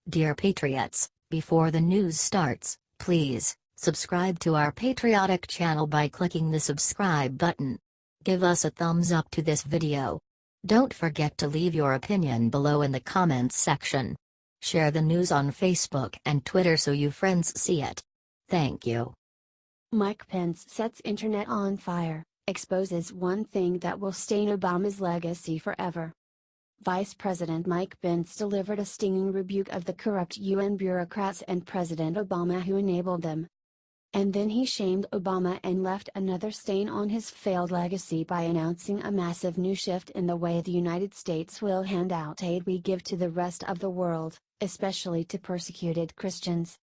Dear Patriots, before the news starts, please subscribe to our patriotic channel by clicking the subscribe button. Give us a thumbs up to this video. Don't forget to leave your opinion below in the comments section. Share the news on Facebook and Twitter so your friends see it. Thank you. Mike Pence sets internet on fire, exposes one thing that will stain Obama's legacy forever. Vice President Mike Pence delivered a stinging rebuke of the corrupt UN bureaucrats and President Obama who enabled them. And then he shamed Obama and left another stain on his failed legacy by announcing a massive new shift in the way the United States will hand out aid we give to the rest of the world, especially to persecuted Christians.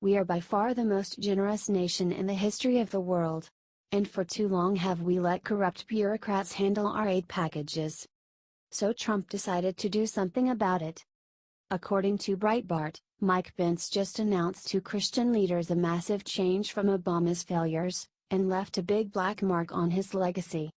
We are by far the most generous nation in the history of the world. And for too long have we let corrupt bureaucrats handle our aid packages. So Trump decided to do something about it. According to Breitbart, Mike Pence just announced to Christian leaders a massive change from Obama's failures, and left a big black mark on his legacy.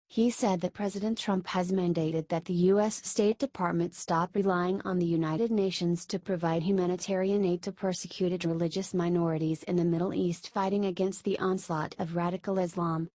He said that President Trump has mandated that the U.S. State Department stop relying on the United Nations to provide humanitarian aid to persecuted religious minorities in the Middle East fighting against the onslaught of radical Islam.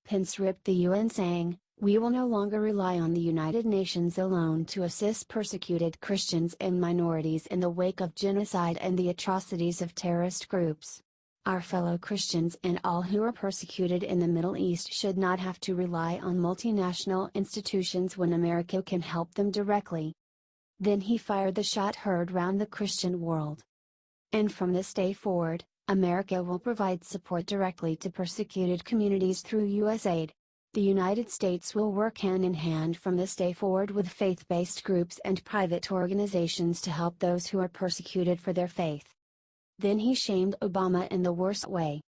Pence ripped the UN saying, "We will no longer rely on the United Nations alone to assist persecuted Christians and minorities in the wake of genocide and the atrocities of terrorist groups. Our fellow Christians and all who are persecuted in the Middle East should not have to rely on multinational institutions when America can help them directly." Then he fired the shot heard round the Christian world. "And from this day forward, America will provide support directly to persecuted communities through USAID. The United States will work hand in hand from this day forward with faith-based groups and private organizations to help those who are persecuted for their faith." Then he shamed Obama in the worst way.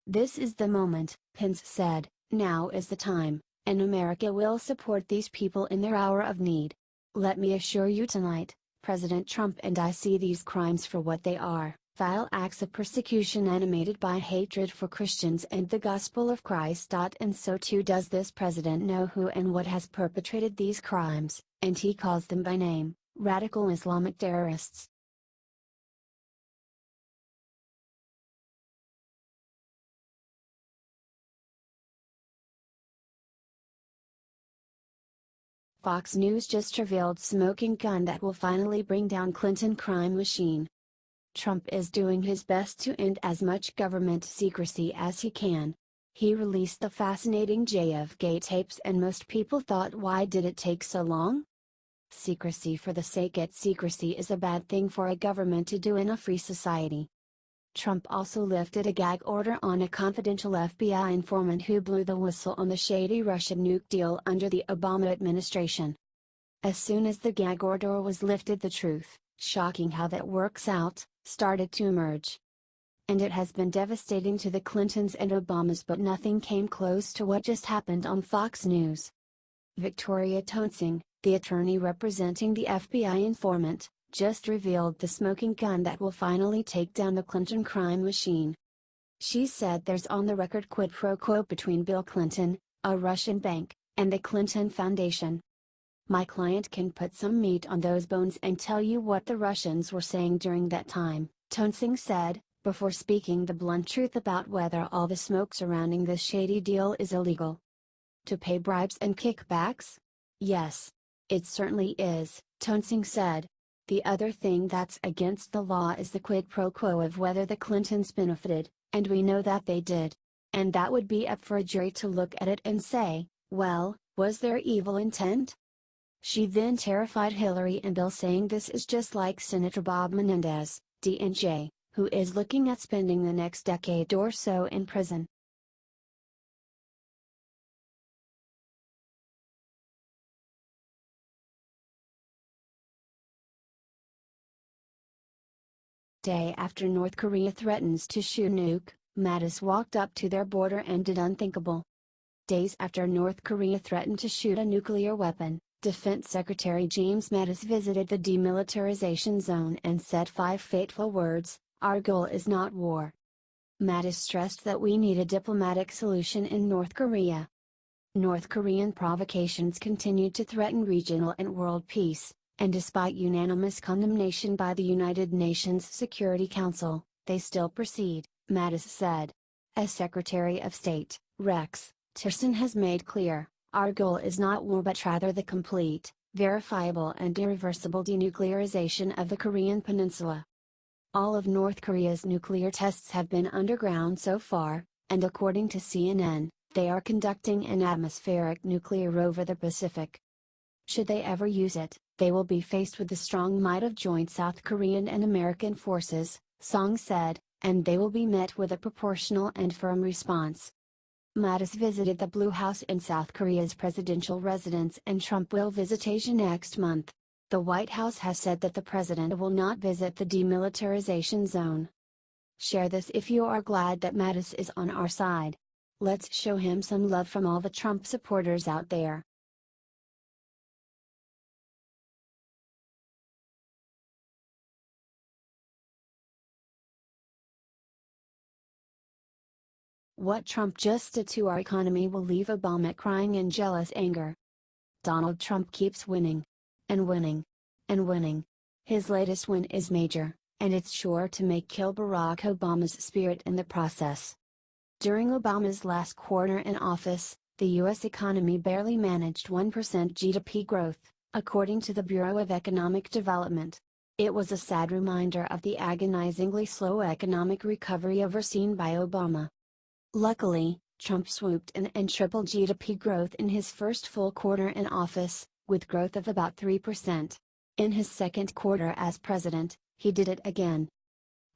"This is the moment," Pence said, "now is the time, and America will support these people in their hour of need. Let me assure you tonight, President Trump and I see these crimes for what they are, vile acts of persecution animated by hatred for Christians and the gospel of Christ. And so too does this president know who and what has perpetrated these crimes, and he calls them by name, radical Islamic terrorists." Fox News just revealed smoking gun that will finally bring down Clinton crime machine. Trump is doing his best to end as much government secrecy as he can. He released the fascinating JFK tapes and most people thought, why did it take so long? Secrecy for the sake of secrecy is a bad thing for a government to do in a free society. Trump also lifted a gag order on a confidential FBI informant who blew the whistle on the shady Russian nuke deal under the Obama administration. As soon as the gag order was lifted, the truth, shocking how that works out, started to emerge. And it has been devastating to the Clintons and Obamas, but nothing came close to what just happened on Fox News. Victoria Toensing, the attorney representing the FBI informant, just revealed the smoking gun that will finally take down the Clinton crime machine. She said there's on the record quid pro quo between Bill Clinton, a Russian bank, and the Clinton Foundation. "My client can put some meat on those bones and tell you what the Russians were saying during that time," Toensing said, before speaking the blunt truth about whether all the smoke surrounding this shady deal is illegal. "To pay bribes and kickbacks? Yes. It certainly is," Toensing said. "The other thing that's against the law is the quid pro quo of whether the Clintons benefited, and we know that they did. And that would be up for a jury to look at it and say, well, was there evil intent?" She then terrified Hillary and Bill, saying this is just like Senator Bob Menendez, D&J, who is looking at spending the next decade or so in prison. Day after North Korea threatens to shoot nuke, Mattis walked up to their border and did unthinkable. Days after North Korea threatened to shoot a nuclear weapon, Defense Secretary James Mattis visited the demilitarization zone and said 5 fateful words: "Our goal is not war." Mattis stressed that we need a diplomatic solution in North Korea. North Korean provocations continued to threaten regional and world peace, and despite unanimous condemnation by the United Nations Security Council, they still proceed, Mattis said. As Secretary of State, Rex Tillerson has made clear, our goal is not war but rather the complete, verifiable and irreversible denuclearization of the Korean Peninsula. All of North Korea's nuclear tests have been underground so far, and according to CNN, they are conducting an atmospheric nuclear over the Pacific. Should they ever use it, they will be faced with the strong might of joint South Korean and American forces, Song said, and they will be met with a proportional and firm response. Mattis visited the Blue House in South Korea's presidential residence and Trump will visit Asia next month. The White House has said that the president will not visit the demilitarization zone. Share this if you are glad that Mattis is on our side. Let's show him some love from all the Trump supporters out there. What Trump just did to our economy will leave Obama crying in jealous anger. Donald Trump keeps winning. And winning. And winning. His latest win is major, and it's sure to kill Barack Obama's spirit in the process. During Obama's last quarter in office, the U.S. economy barely managed 1% GDP growth, according to the Bureau of Economic Development. It was a sad reminder of the agonizingly slow economic recovery overseen by Obama. Luckily, Trump swooped in and tripled GDP growth in his first full quarter in office, with growth of about 3%. In his second quarter as president, he did it again.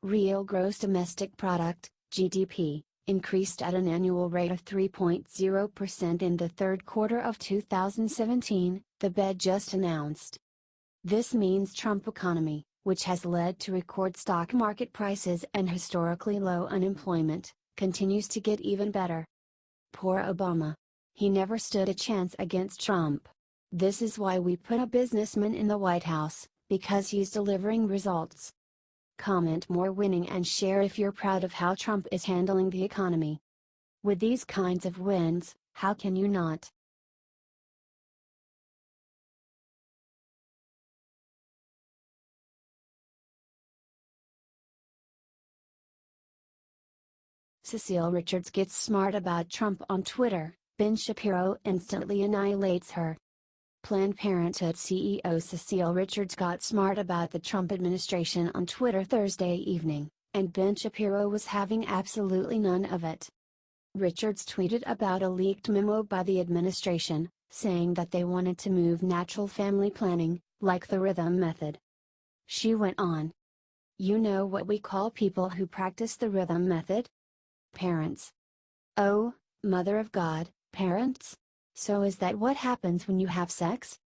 Real gross domestic product, GDP, increased at an annual rate of 3.0% in the third quarter of 2017, the Fed just announced. This means Trump economy, which has led to record stock market prices and historically low unemployment, continues to get even better. Poor Obama. He never stood a chance against Trump. This is why we put a businessman in the White House, because he's delivering results. Comment more winning and share if you're proud of how Trump is handling the economy. With these kinds of wins, how can you not? Cecile Richards gets smart about Trump on Twitter, Ben Shapiro instantly annihilates her. Planned Parenthood CEO Cecile Richards got smart about the Trump administration on Twitter Thursday evening, and Ben Shapiro was having absolutely none of it. Richards tweeted about a leaked memo by the administration, saying that they wanted to move natural family planning, like the rhythm method. She went on. You know what we call people who practice the rhythm method? Parents. Oh, Mother of God, parents? So is that what happens when you have sex?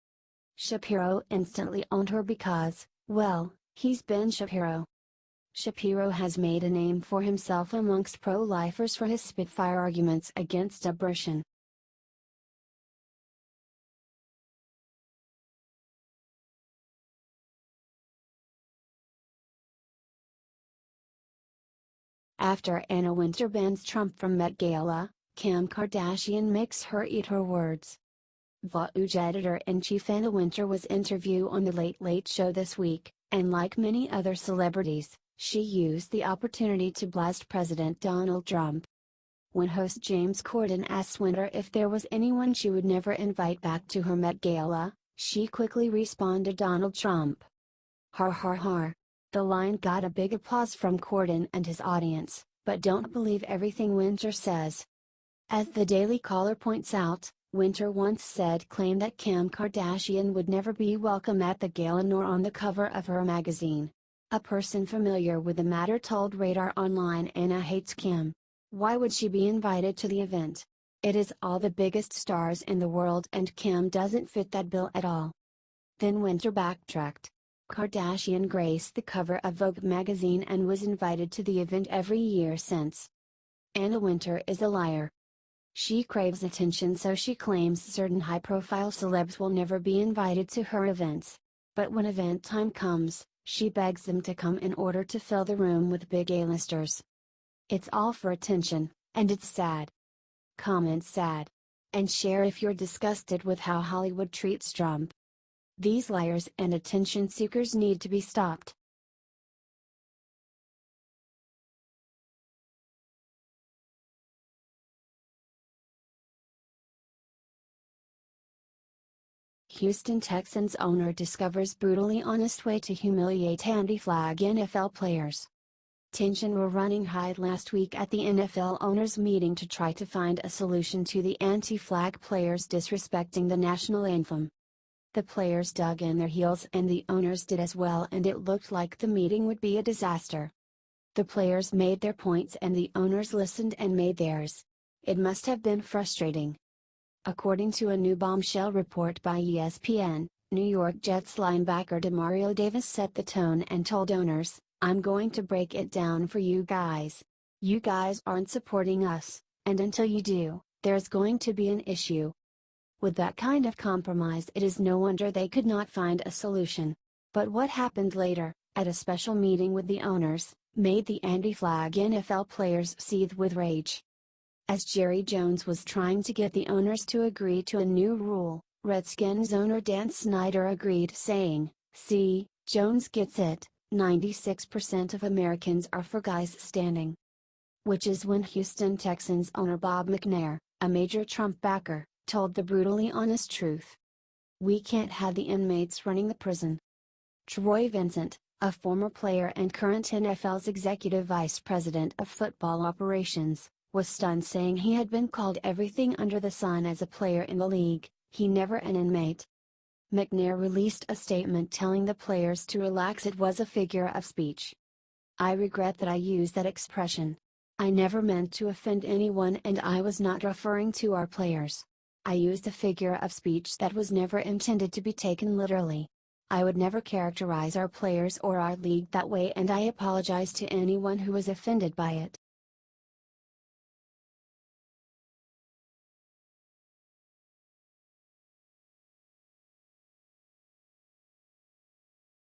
Shapiro instantly owned her because, well, he's Ben Shapiro. Shapiro has made a name for himself amongst pro-lifers for his spitfire arguments against abortion. After Anna Wintour bans Trump from Met Gala, Kim Kardashian makes her eat her words. Vogue editor-in-chief Anna Wintour was interviewed on The Late Late Show this week, and like many other celebrities, she used the opportunity to blast President Donald Trump. When host James Corden asked Wintour if there was anyone she would never invite back to her Met Gala, she quickly responded Donald Trump. Har har har. The line got a big applause from Corden and his audience, but don't believe everything Wintour says. As the Daily Caller points out, Wintour once said claim that Kim Kardashian would never be welcome at the gala nor on the cover of her magazine. A person familiar with the matter told Radar Online Anna hates Kim. Why would she be invited to the event? It is all the biggest stars in the world and Kim doesn't fit that bill at all. Then Wintour backtracked. Kardashian graced the cover of Vogue magazine and was invited to the event every year since. Anna Wintour is a liar. She craves attention, so she claims certain high-profile celebs will never be invited to her events. But when event time comes, she begs them to come in order to fill the room with big A-listers. It's all for attention, and it's sad. Comment sad. And share if you're disgusted with how Hollywood treats Trump. These liars and attention seekers need to be stopped. Houston Texans owner discovers brutally honest way to humiliate anti-flag NFL players. Tension were running high last week at the NFL owners' meeting to try to find a solution to the anti-flag players disrespecting the national anthem. The players dug in their heels and the owners did as well, and it looked like the meeting would be a disaster. The players made their points and the owners listened and made theirs. It must have been frustrating. According to a new bombshell report by ESPN, New York Jets linebacker Demario Davis set the tone and told owners, "I'm going to break it down for you guys. You guys aren't supporting us, and until you do, there's going to be an issue." With that kind of compromise, it is no wonder they could not find a solution. But what happened later, at a special meeting with the owners, made the anti-flag NFL players seethe with rage. As Jerry Jones was trying to get the owners to agree to a new rule, Redskins owner Dan Snyder agreed, saying, "See, Jones gets it, 96% of Americans are for guys standing." Which is when Houston Texans owner Bob McNair, a major Trump backer, told the brutally honest truth. "We can't have the inmates running the prison." Troy Vincent, a former player and current NFL's executive vice president of football operations, was stunned, saying he had been called everything under the sun as a player in the league, he never an inmate. McNair released a statement telling the players to relax. "It was a figure of speech. I regret that I used that expression. I never meant to offend anyone and I was not referring to our players. I used a figure of speech that was never intended to be taken literally. I would never characterize our players or our league that way, and I apologize to anyone who was offended by it."